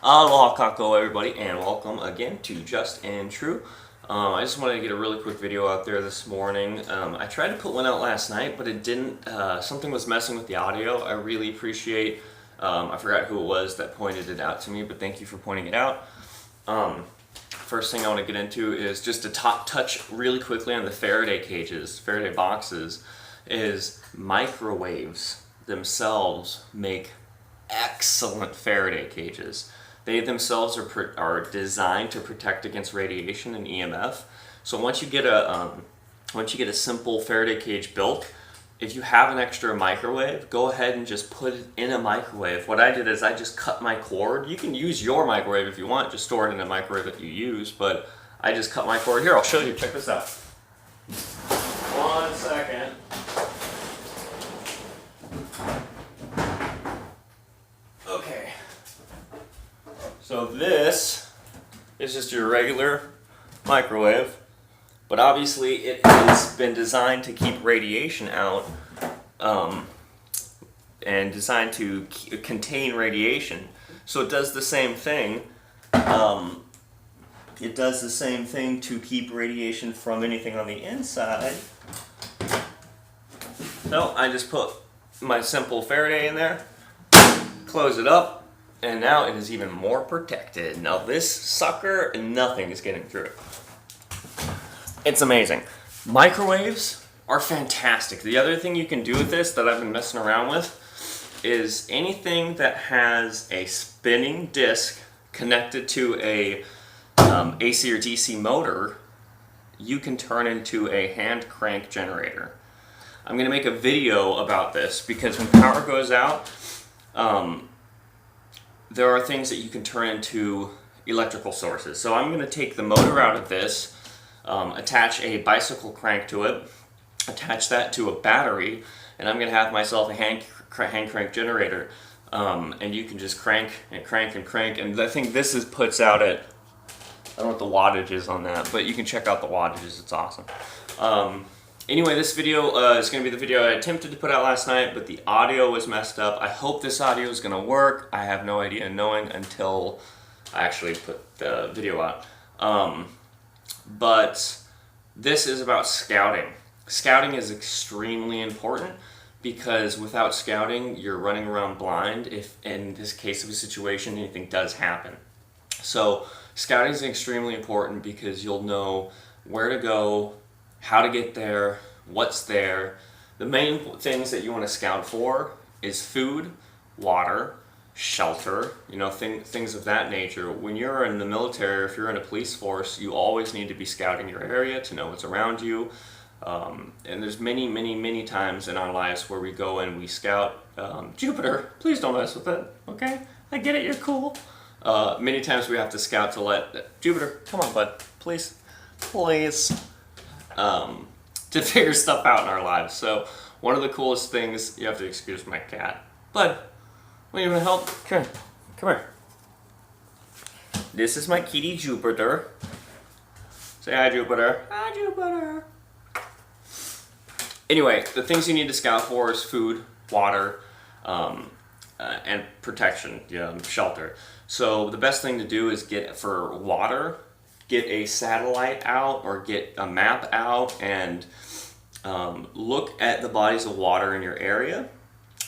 Aloha kako everybody, and welcome again to Just and True. I just wanted to get a really quick video out there this morning. I tried to put one out last night, but it didn't. Something was messing with the audio. I really appreciate, I forgot who it was that pointed it out to me, but thank you for pointing it out. First thing I want to get into is just to touch really quickly on the Faraday cages, Faraday boxes, is microwaves themselves make excellent Faraday cages. They themselves are designed to protect against radiation and EMF. So once you get a simple Faraday cage built, if you have an extra microwave, go ahead and just put it in a microwave. What I did is I just cut my cord. You can use your microwave if you want, just store it in a microwave that you use, but I just cut my cord. Here, I'll show you. Check this out. 1 second. Okay. So this is just your regular microwave, but obviously it has been designed to keep radiation out and designed to contain radiation. So it does the same thing. It does the same thing to keep radiation from anything on the inside. So I just put my simple Faraday in there, close it up, and now it is even more protected. Now this sucker, nothing is getting through it. It's amazing. Microwaves are fantastic. The other thing you can do with this that I've been messing around with is anything that has a spinning disc connected to a AC or DC motor, you can turn into a hand crank generator. I'm going to make a video about this because when power goes out, there are things that you can turn into electrical sources. So I'm going to take the motor out of this, attach a bicycle crank to it, attach that to a battery, and I'm going to have myself a hand crank generator. And you can just crank and crank and crank. And I think this puts out at, I don't know what the wattage is on that, but you can check out the wattages. It's awesome. Anyway, this video is going to be the video I attempted to put out last night, but the audio was messed up. I hope this audio is going to work. I have no idea knowing until I actually put the video out. But this is about scouting. Scouting is extremely important because without scouting, you're running around blind if, in this case of a situation, anything does happen. So scouting is extremely important because you'll know where to go, how to get there, what's there. The main things that you want to scout for is food, water, shelter, things of that nature. When you're in the military, or if you're in a police force, you always need to be scouting your area to know what's around you. And there's many times in our lives where we go and we scout. Jupiter, please don't mess with it, okay? I get it, you're cool. Many times we have to scout to let Jupiter, come on bud, please, to figure stuff out in our lives. So one of the coolest things, you have to excuse my cat, bud, want you to help? Come here. This is my kitty Jupiter. Say hi, Jupiter. Hi, Jupiter. Anyway, the things you need to scout for is food, water, and protection, shelter. So the best thing to do is for water, get a satellite out or get a map out and look at the bodies of water in your area.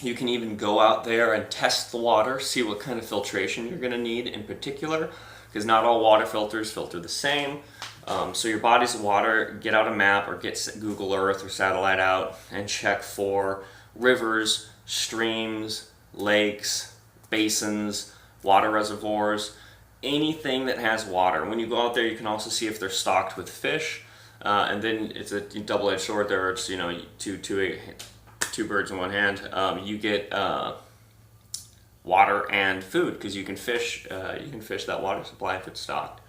You can even go out there and test the water, see what kind of filtration you're going to need in particular, because not all water filters filter the same. So your bodies of water, get out a map or get Google Earth or satellite out and check for rivers, streams, lakes, basins, water reservoirs, anything that has water. When you go out there, you can also see if they're stocked with fish, and then it's a double-edged sword there. It's two birds in one hand. You get water and food because you can fish that water supply if it's stocked.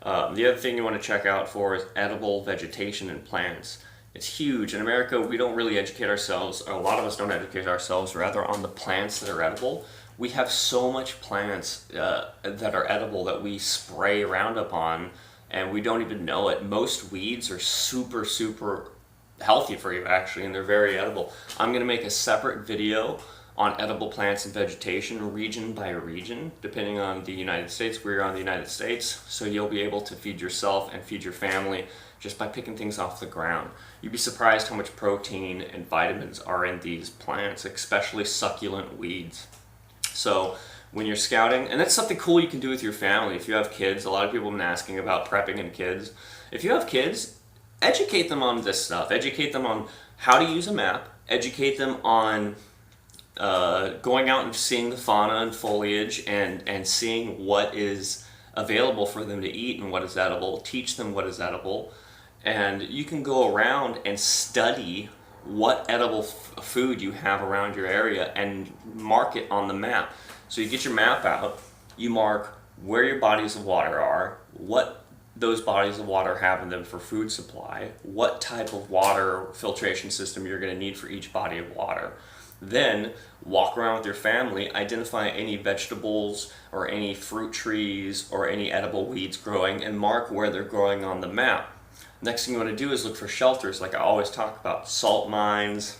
The other thing you want to check out for is edible vegetation and plants. It's huge. In America, we don't really educate ourselves, or a lot of us don't educate ourselves, rather, on the plants that are edible. We have so much plants that are edible that we spray Roundup on, and we don't even know it. Most weeds are super healthy for you, actually, and they're very edible. I'm going to make a separate video on edible plants and vegetation region by region, depending on the United States. We're on the United States, so you'll be able to feed yourself and feed your family just by picking things off the ground. You'd be surprised how much protein and vitamins are in these plants, especially succulent weeds. So when you're scouting, and that's something cool you can do with your family. If you have kids, a lot of people have been asking about prepping and kids. If you have kids, educate them on this stuff. Educate them on how to use a map. Educate them on going out and seeing the fauna and foliage and seeing what is available for them to eat and what is edible. Teach them what is edible. And you can go around and study what edible food you have around your area and mark it on the map. So you get your map out, you mark where your bodies of water are, what those bodies of water have in them for food supply, what type of water filtration system you're going to need for each body of water. Then walk around with your family, identify any vegetables or any fruit trees or any edible weeds growing, and mark where they're growing on the map. Next thing you want to do is look for shelters, like I always talk about: salt mines,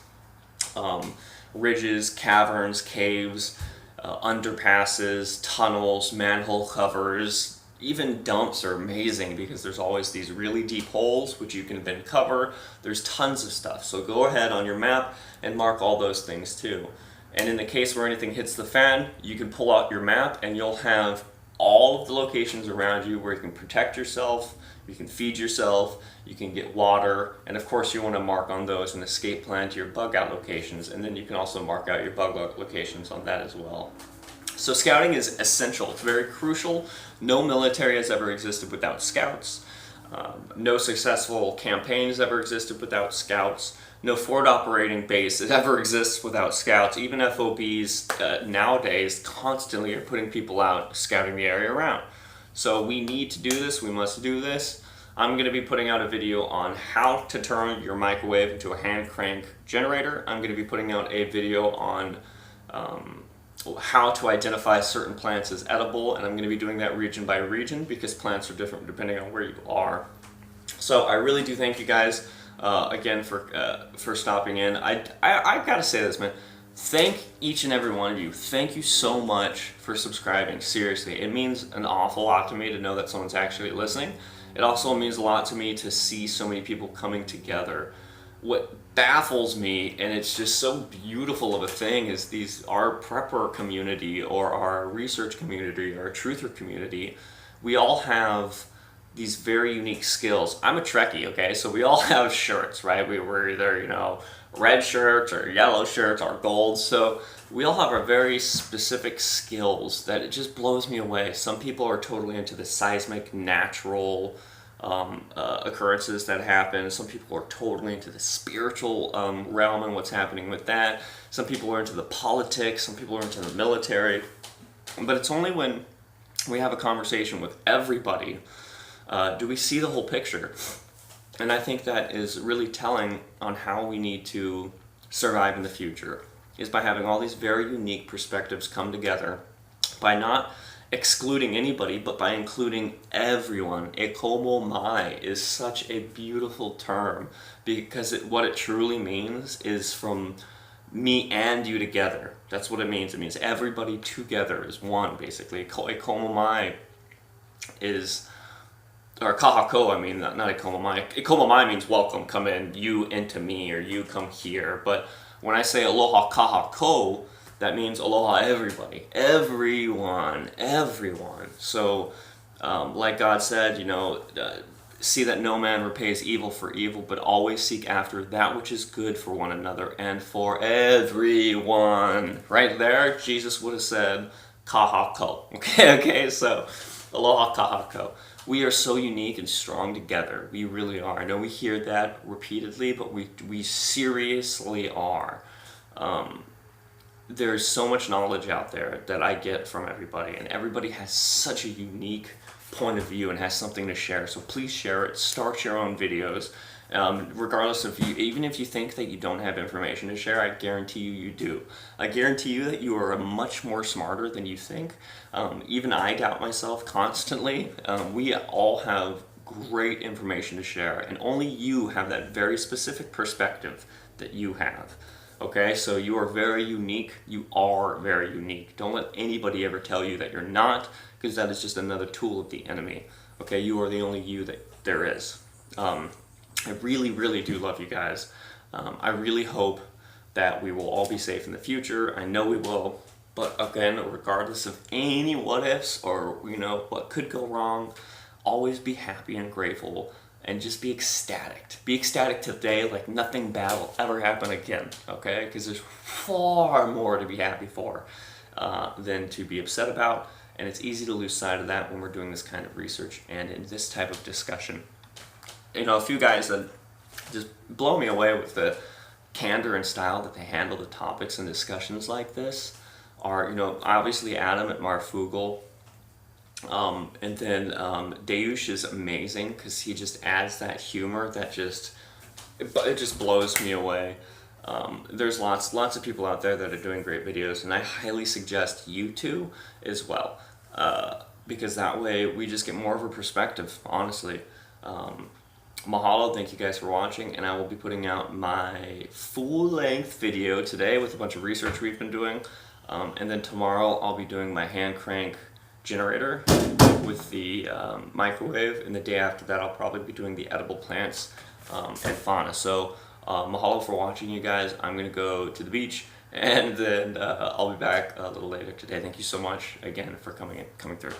ridges, caverns, caves, underpasses, tunnels, manhole covers. Even dumps are amazing because there's always these really deep holes which you can then cover. There's tons of stuff. So go ahead on your map and mark all those things too. And in the case where anything hits the fan, you can pull out your map and you'll have all of the locations around you where you can protect yourself, you can feed yourself, you can get water, and of course you want to mark on those and escape plan to your bug out locations, and then you can also mark out your bug out locations on that as well. So scouting is essential. It's very crucial. No military has ever existed without scouts. No successful campaign has ever existed without scouts. No forward operating base that ever exists without scouts. Even FOBs nowadays constantly are putting people out scouting the area around. So we need to do this. We must do this. I'm going to be putting out a video on how to turn your microwave into a hand crank generator. I'm going to be putting out a video on how to identify certain plants as edible, and I'm going to be doing that region by region because plants are different depending on where you are. So I really do thank you guys again for stopping in. I gotta say this, man. Thank each and every one of you. Thank you so much for subscribing. Seriously, it means an awful lot to me to know that someone's actually listening. It also means a lot to me to see so many people coming together. What baffles me, and it's just so beautiful of a thing, is our prepper community or our research community or our truther community, we all have these very unique skills. I'm a Trekkie, okay? So we all have shirts, right? We're either, red shirts or yellow shirts or gold. So we all have our very specific skills that it just blows me away. Some people are totally into the seismic, natural occurrences that happen. Some people are totally into the spiritual realm and what's happening with that. Some people are into the politics. Some people are into the military. But it's only when we have a conversation with everybody do we see the whole picture. And I think that is really telling on how we need to survive in the future, is by having all these very unique perspectives come together, by not excluding anybody, but by including everyone. Ekomo mai is such a beautiful term because what it truly means is from me and you together. That's what it means. It means everybody together is one, basically. Ekomo mai is... or kahako, I mean, not ekomo mai. Ekomo mai means welcome, come in, you into me, or you come here. But when I say aloha kahako, that means aloha everybody, everyone. So, like God said, see that no man repays evil for evil, but always seek after that which is good for one another and for everyone. Right there, Jesus would have said kahako. Okay, so aloha kahako. We are so unique and strong together. We really are. I know we hear that repeatedly, but we seriously are. There's so much knowledge out there that I get from everybody, and everybody has such a unique point of view and has something to share. So please share it. Start your own videos. Regardless of you, even if you think that you don't have information to share, I guarantee you do. I guarantee you that you are much more smarter than you think. Even I doubt myself constantly. We all have great information to share, and only you have that very specific perspective that you have. Okay, so you are very unique. You are very unique. Don't let anybody ever tell you that you're not, because that is just another tool of the enemy. Okay, you are the only you that there is. I really, really do love you guys. I really hope that we will all be safe in the future. I know we will. But again, regardless of any what ifs or what could go wrong, always be happy and grateful and just be ecstatic. Be ecstatic today like nothing bad will ever happen again, okay? Because there's far more to be happy for than to be upset about. And it's easy to lose sight of that when we're doing this kind of research and in this type of discussion. A few guys that just blow me away with the candor and style that they handle the topics and discussions like this are, obviously Adam at Marfugal. And then Deush is amazing because he just adds that humor that it just blows me away. There's lots of people out there that are doing great videos, and I highly suggest you two as well, because that way we just get more of a perspective, honestly. Mahalo, thank you guys for watching, and I will be putting out my full-length video today with a bunch of research we've been doing, and then tomorrow I'll be doing my hand crank generator with the microwave, and the day after that I'll probably be doing the edible plants and fauna. So mahalo for watching, you guys. I'm gonna go to the beach, and then I'll be back a little later today. Thank you so much again for coming through.